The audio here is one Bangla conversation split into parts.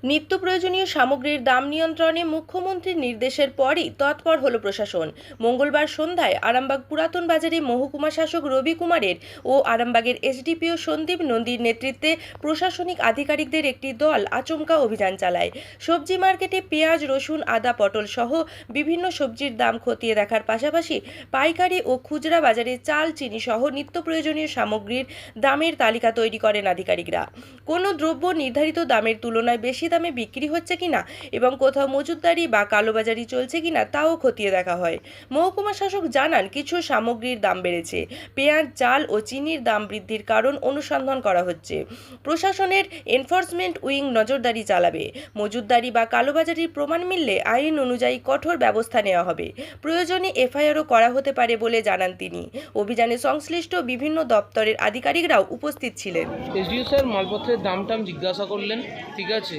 নিত্য প্রয়োজনীয় সামগ্রীর দাম নিয়ন্ত্রণে মুখ্যমন্ত্রীর নির্দেশের পরই তৎপর হল প্রশাসন। মঙ্গলবার সন্ধ্যায় আরামবাগ পুরাতন বাজারে মহকুমা শাসক রবি কুমারের ও আরামবাগের এসডিপিও সন্দীপ নন্দীর নেতৃত্বে প্রশাসনিক আধিকারিকদের একটি দল আচমকা অভিযান চালায়। সবজি মার্কেটে পেঁয়াজ, রসুন, আদা, পটল সহ বিভিন্ন সবজির দাম খতিয়ে দেখার পাশাপাশি পাইকারি ও খুচরা বাজারে চাল, চিনি সহ নিত্য প্রয়োজনীয় সামগ্রীর দামের তালিকা তৈরি করেন আধিকারিকরা। কোনো দ্রব্য নির্ধারিত দামের তুলনায় বেশি দামে বিক্রি হচ্ছে কিনা এবং কোথাও মজুতদারি বা কালোবাজারি চলছে কিনা তাও খতিয়ে দেখা হয়। মহকুমা শাসক জানান, কিছু সামগ্রীর দাম বেড়েছে। পেঁয়াজ, চাল ও চিনির দাম বৃদ্ধির কারণ অনুসন্ধান করা হচ্ছে। প্রশাসনের এনফোর্সমেন্ট উইং নজরদারি চালাবে। মজুতদারি বা কালোবাজারির প্রমাণ মিললে আইন অনুযায়ী কঠোর ব্যবস্থা নেওয়া হবে। প্রয়োজনে এফআইআরও করা হতে পারে বলে জানান তিনি। অভিযানে সংশ্লিষ্ট বিভিন্ন দপ্তরের আধিকারিকরাও উপস্থিত ছিলেন। এসডিও স্যার মালপত্রের দাম জিজ্ঞাসা করলেন, ঠিক আছে,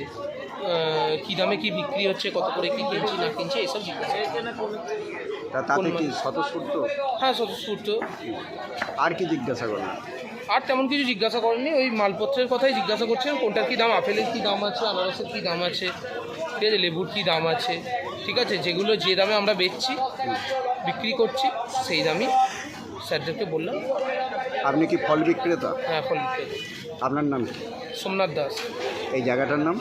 কি দামে কি বিক্রি হচ্ছে, কত করে কি কিনছি না কিনছি এসব জিজ্ঞাসা। তাতে কি স্বতঃস্ফূর্ত? হ্যাঁ, স্বতঃস্ফূর্ত। আর কি জিজ্ঞাসা করলেন? আর তেমন কিছু জিজ্ঞাসা করেননি, ওই মালপত্রের কথাই জিজ্ঞাসা করছেন, কোনটার কী দাম, আপেলের কী দাম আছে, আনারসের কী দাম আছে, ঠিক আছে, লেবুর কী দাম আছে, ঠিক আছে, যেগুলো যে দামে আমরা বিক্রি করছি সেই দামই স্যারদেরকে বললাম। আপনি কি ফল বিক্রেতা? হ্যাঁ, ফল বিক্রেতা। আপনার নাম কি? সোমনাথ দাস। এই জায়গাটার নাম?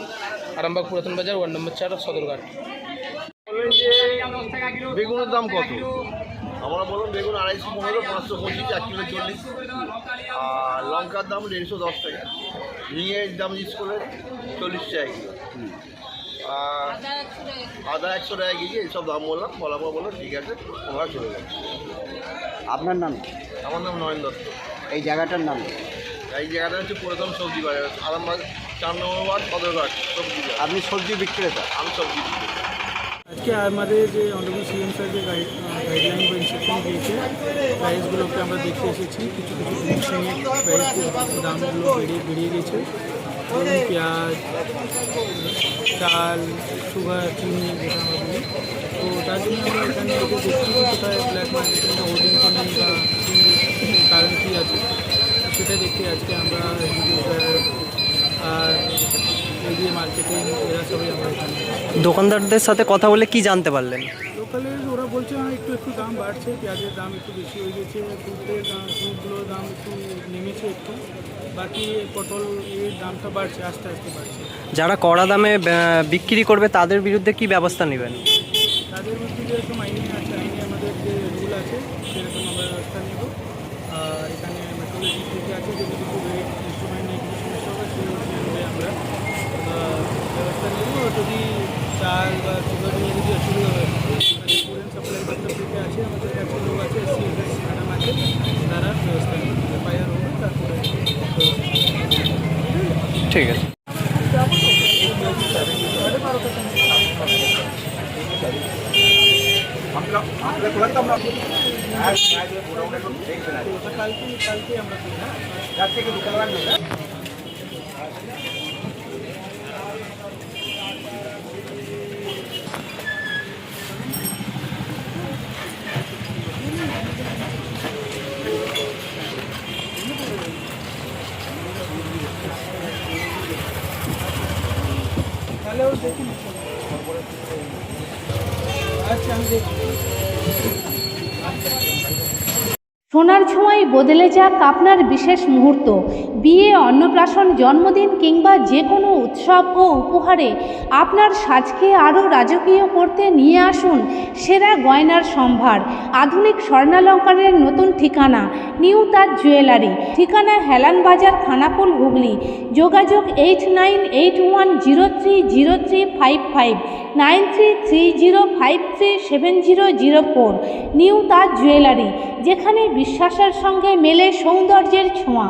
আরামবাগ পুরাতন বাজার, 1 নম্বর 4, সদরঘাট। বেগুনের দাম কত? আমরা বললাম বেগুন 250, 525, 1 কিলো 40, আর লঙ্কার দাম 150 টাকা, ঝিঙের দাম স্কুলের 40 টাকা কিলো, আর আদা 100 টাকা কেজি। এইসব দাম বলার পর বললো ঠিক আছে, আমরা চলে যাচ্ছি। আপনার নাম? আমার নাম নয়ন দত্ত। এই জায়গাটার নাম? এই জায়গাটা হচ্ছে পুরাতন সবজি বাজার, আরামবাগ 4 নম্বর ওয়ার্ড, সদরঘাট সবজি বাজার। আপনি সবজি বিক্রেতা? আমি সবজি বিক্রি। আজকে আমাদের যে অনারেবল সিএম স্যার যে গাইডলাইন বা ইনস্ট্রাকশন দিয়েছে, প্রাইসগুলোকে আমরা দেখে এসেছি। কিছু জিনিস নিয়ে প্রাইসের দামগুলো বেরিয়ে গেছে। ধরুন পেঁয়াজ, চাল, সুগার, চিনি, যেটা আমরা বলি। তো তার জন্য আমরা এখানে দেখছি কোথায় ব্ল্যাক মার্কেটের হোর্ডিং নেই বা কারণ কী আছে সেটা দেখতে আজকে আমরা আর এরিয়া মার্কেটিং এরা সবাই আমরা এখানে। দোকানদারদের সাথে কথা বলে কি জানতে পারলেন? লোকালে ওরা বলছে একটু দাম বাড়ছে, পেঁয়াজের দাম একটু বেশি হয়ে গেছে, দুধগুলোর দাম একটু নেমেছে একটু, বাকি পটল এর দামটা বাড়ছে, আস্তে আস্তে বাড়ছে। যারা কড়া দামে বিক্রি করবে তাদের বিরুদ্ধে কি ব্যবস্থা নেবেন? তাদের বিরুদ্ধে যেরকম আইনে আছে, আইনে আমাদের যে রুল আছে সেরকম আমরা ব্যবস্থা নেব। আর এখানে মেট্রোলজি থেকে আছে, যদি কিছু রেট ইনস্ট্রুমেন্ট নিয়ে কিছু সমস্যা হবে সেই অনুযায়ী আমরা ব্যবস্থা নেব। যদি চাল বা সুগার নিয়ে যদি অসুবিধা হয়, ফুড সাপ্লাই দপ্তর থেকে আছে, আমাদের কাছে লোক আছে, ম্যাডাম আছে, তারা ব্যবস্থা নেবে। এফআইআর হবে, তারপরে ঠিক আছে। কালকে আমরা তাহলে ওর দেখুন। আচ্ছা, আমি দেখি। সোনার ছোঁয়ায় বদলে যাক আপনার বিশেষ মুহূর্ত। বিয়ে, অন্নপ্রাশন, জন্মদিন কিংবা যে কোনো উৎসব ও উপহারে আপনার সাজকে আরও রাজকীয় করতে নিয়ে আসুন সেরা গয়নার সম্ভার। আধুনিক স্বর্ণালঙ্কারের নতুন ঠিকানা নিউ তাজ জুয়েলারি। ঠিকানা হেলান বাজার, খানাকুল, হুগলি। যোগাযোগ 8981030355, 9330537004। নিউ তাজ জুয়েলারি, যেখানে বিশ্বাসের সঙ্গে মেলে সৌন্দর্যের ছোঁয়া।